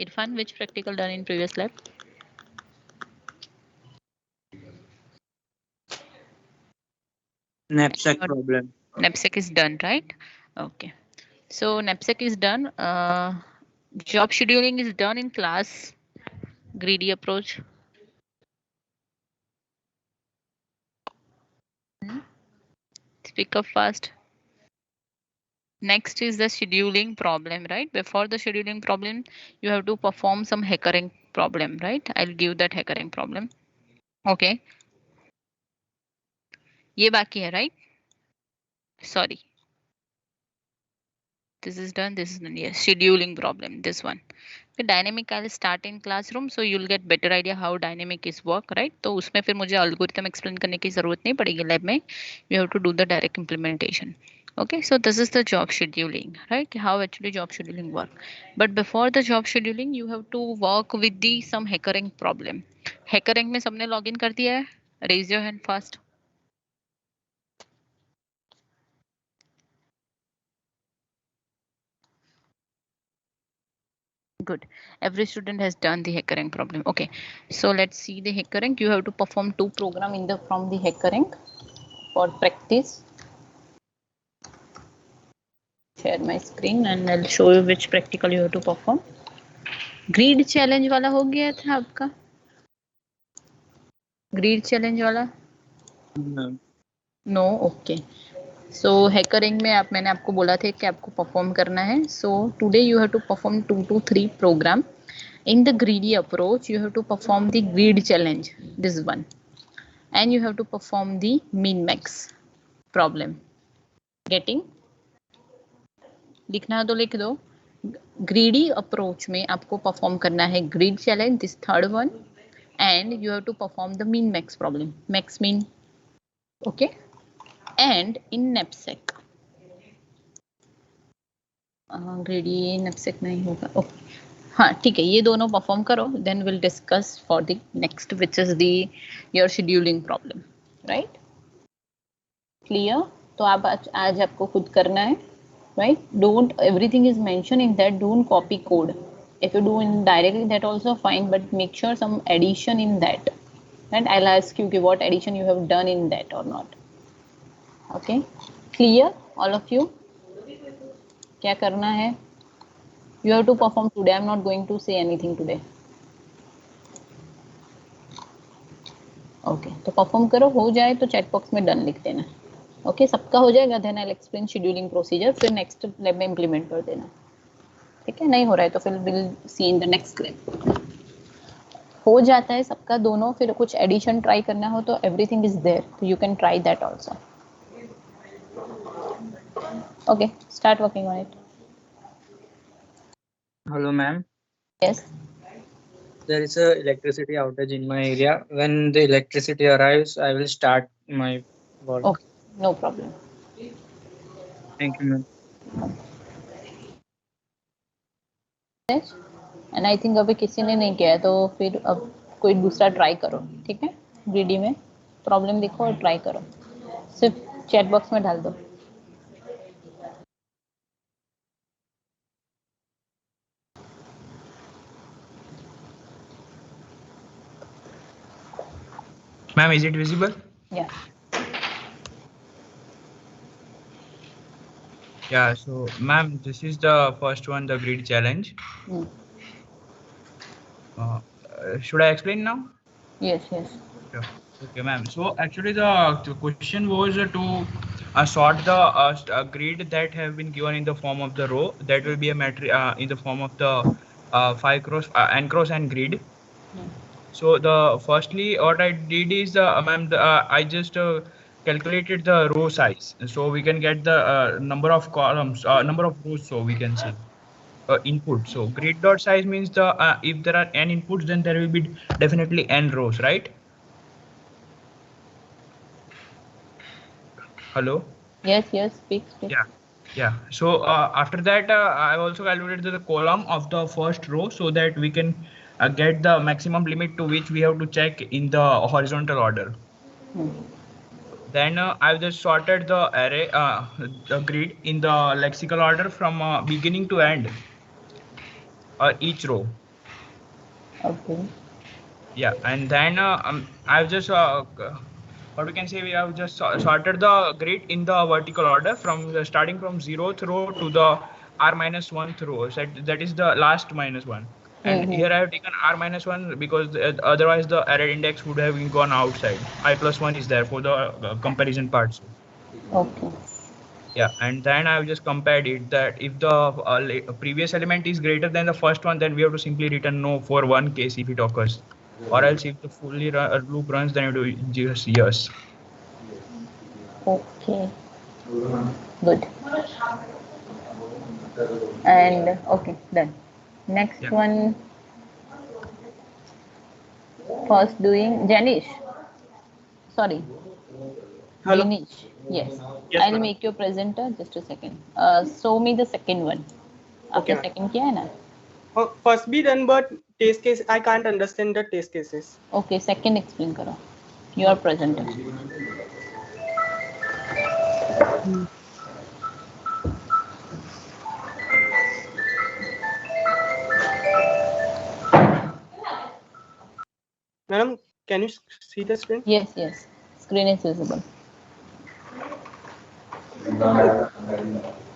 Irfan, which practical done in previous lab? Knapsack problem. Knapsack is done, right? Okay. So knapsack is done. Job scheduling is done in class. Greedy approach. Speak up fast. Next is the scheduling problem, right? Before the scheduling problem, you have to perform some hackering problem, right? I'll give that hackering problem. Okay. ये बाकी है, right? Sorry. This is done. This is done. Yes. Scheduling problem. This one. The dynamic I'll start in classroom, so you'll get better idea how dynamic is work, right? तो उसमें फिर मुझे algorithm explain करने की जरूरत नहीं पड़ेगी lab में. You have to do the direct implementation. Okay, so this is the job scheduling, right? How actually job scheduling work. But before the job scheduling, you have to work with the some hackering problem. Hackering में सबने login कर दिया है? Raise your hand fast. Good. Every student has done the hackering problem. Okay, so let's see the hackering. You have to perform two program in the from the hackering for practice. Share my screen and I'll show you which practical you have to perform. Greed challenge वाला हो गया था आपका? Greed challenge वाला? No. No, okay. So hackering में मैंने आपको बोला था कि आपको perform करना है. So today you have to perform 2 to 3 program. In the greedy approach, you have to perform the greed challenge. This one. And you have to perform the min max problem. Getting? लिखना है तो लिख दो. Greedy approach में आपको perform करना है greed challenge, this third one, and you have to perform the min max problem. Max min. Okay. And in knapsack. Greedy knapsack नहीं होगा. Okay. हाँ ठीक है, ये दोनों परफॉर्म करो, then will discuss for the next which is the your scheduling problem, right? Clear? तो आप आज आपको खुद करना है, right? Don't everything is mentioned in that, don't copy code. If you do in directly that also fine, but make sure some addition in that, and I'll ask you what addition you have done in that or not. Okay, clear all of you? क्या करना है? You have to perform today. I'm not going to say anything today. Okay, तो perform करो, हो जाए तो chat box में done लिख देना. ओके, सबका हो जाएगा, then I explain scheduling procedure, फिर नेक्स्ट लैब में इम्प्लीमेंट कर देना. ठीक है, नहीं हो रहा है तो फिर will see in the next lab. हो जाता है सबका दोनों, फिर कुछ एडिशन ट्राई करना हो तो एवरीथिंग इज देयर, तो you can try that also. Okay, start working on it. Hello, ma'am. Yes. There is a electricity outage in my area. When the electricity arrives, I will start my work. Okay, no problem. Thank you, ma'am. And I think अभी किसी ने नहीं किया है, तो फिर अब कोई दूसरा ट्राई करो. ठीक है, ग्रीडी में प्रॉब्लम देखो और ट्राई करो, सिर्फ चैट बॉक्स में डाल दो. Ma'am, is it visible? या. Yeah, so ma'am, this is the first one, the grid challenge. Should I explain now? Yes, yes. Yeah. Okay, ma'am. So actually the question was to sort the grid that have been given in the form of the row. That will be a matrix in the form of the 5 cross n cross n grid. So the firstly what I did is ma'am, I just calculated the row size, so we can get the number of columns, number of rows, so we can see input. So grid dot size means the if there are n inputs, then there will be definitely n rows, right? Hello. Yes, yes, speak. Yeah. So after that I also calculated the column of the first row, so that we can get the maximum limit to which we have to check in the horizontal order. Then I've just sorted the array, the grid in the lexical order from beginning to end, each row. Okay. Yeah, and then I've just what we can say, we have just sorted the grid in the vertical order from starting from 0th row to the r minus 1th row. So that is the last minus one. And Mm-hmm. here I have taken r minus 1 because otherwise the array index would have gone outside. I plus 1 is there for the comparison parts. Okay. Yeah, and then I've just compared it that if the previous element is greater than the first one, then we have to simply return no for one case if it occurs. Or else if the fully loop runs, then you do just yes. Okay. Good. And okay, done. Next Yeah. one, first doing Janish. Sorry, Hello. Danish. Yes. Yes, I'll madam. make you presenter. Just a second. Show me the second one. Okay, आपने ma'am. second किया है ना? First be done, but test case I can't understand the test cases. Okay, second explain करो. You are presenter. Madam, can you see the screen? Yes, yes. Screen is visible.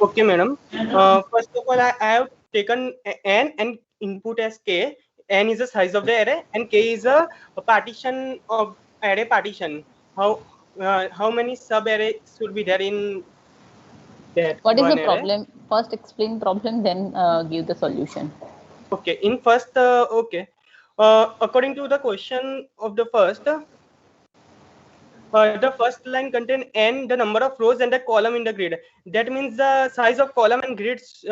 Okay, madam. First of all, I have taken n and input as k. N is the size of the array, and k is a partition of array partition. How many sub arrays should be there in that What is the one array? problem? First explain problem, then give the solution. Okay, in first, according to the question of the first. The first line contain n, the number of rows and the column in the grid. That means the size of column and grids,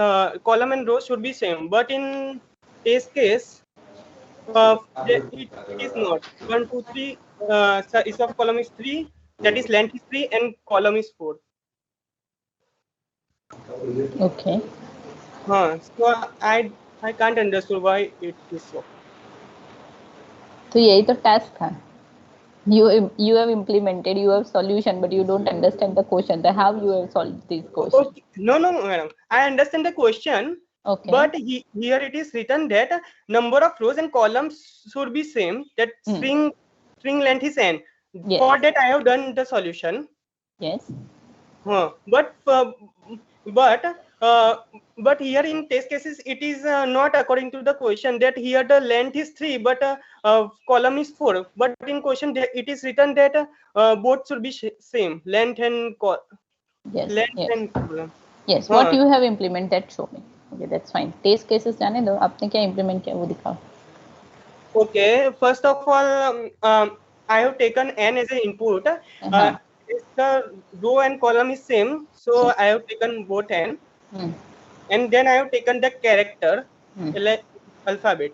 column and rows should be same. But in this case, it is not. 1, 2, 3. Size of column is 3. That is length is 3 and column is 4. Okay. So I can't understand why it is so. तो यही तो task था. You have implemented, you have solution, but you don't understand the question. Then how you have solved this question? Okay. No, madam. I understand the question. Okay. But here it is written that number of rows and columns should be same. That string length is n. Yes. For that, I have done the solution. Yes. But here in test cases, it is not according to the question. That here the length is 3, but column is 4. But in question, it is written that both should be same, length and Yes. length Yes. and column. Yes. What you have implemented, that show me. Okay, that's fine. Test cases जाने दो. आपने क्या implement किया वो दिखाओ. Okay. First of all, I have taken n as an input. If the row and column is same, so I have taken both n. And then I have taken the character, alphabet.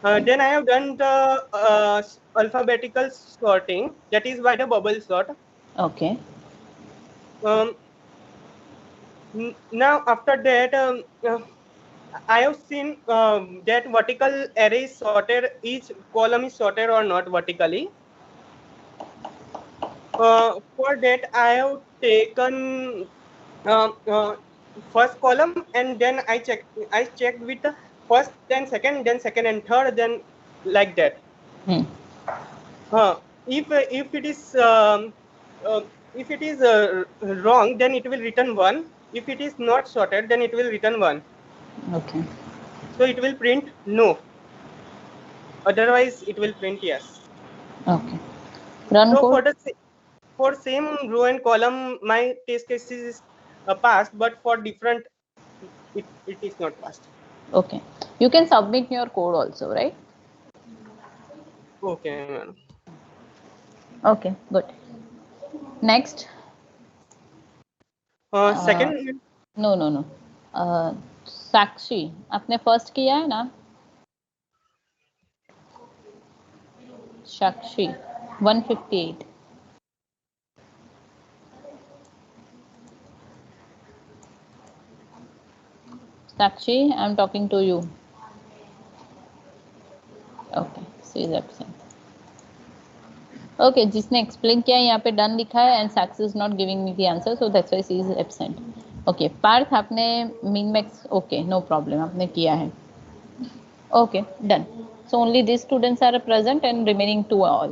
Then I have done the alphabetical sorting, that is by the bubble sort. Okay. Now after that, I have seen that vertical array is sorted, each column is sorted or not vertically. For that, I have taken first column, and then I checked with the first, then second and third, then like that. If it is wrong, then it will return 1. If it is not sorted, then it will return 1. Okay. So it will print no. Otherwise, it will print yes. Okay. Run so code. For same row and column, my test cases is passed, but for different, it is not passed. Okay. You can submit your code also, right? Okay, ma'am. Okay, good. Next. Second. No. साक्षी, आपने first किया है ना? साक्षी 158. Sakshi, I'm talking to you. Okay, she is absent. Okay, जिसने explain किया यहाँ पे done लिखा है and Sakshi is not giving me the answer, so that's why she is absent. Okay, Partha आपने min max, okay, no problem, आपने किया है. Okay, done. So only these students are present and remaining 2 are all.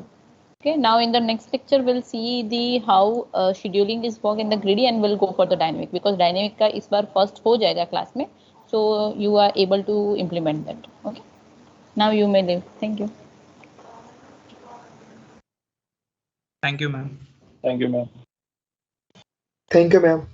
Okay, now in the next lecture we'll see the how scheduling is work in the greedy, and we'll go for the dynamic, because dynamic का इस बार first हो जाएगा class में, so you are able to implement that. Okay, now you may leave. Thank you. Thank you, ma'am. Thank you, ma'am. Thank you, ma'am.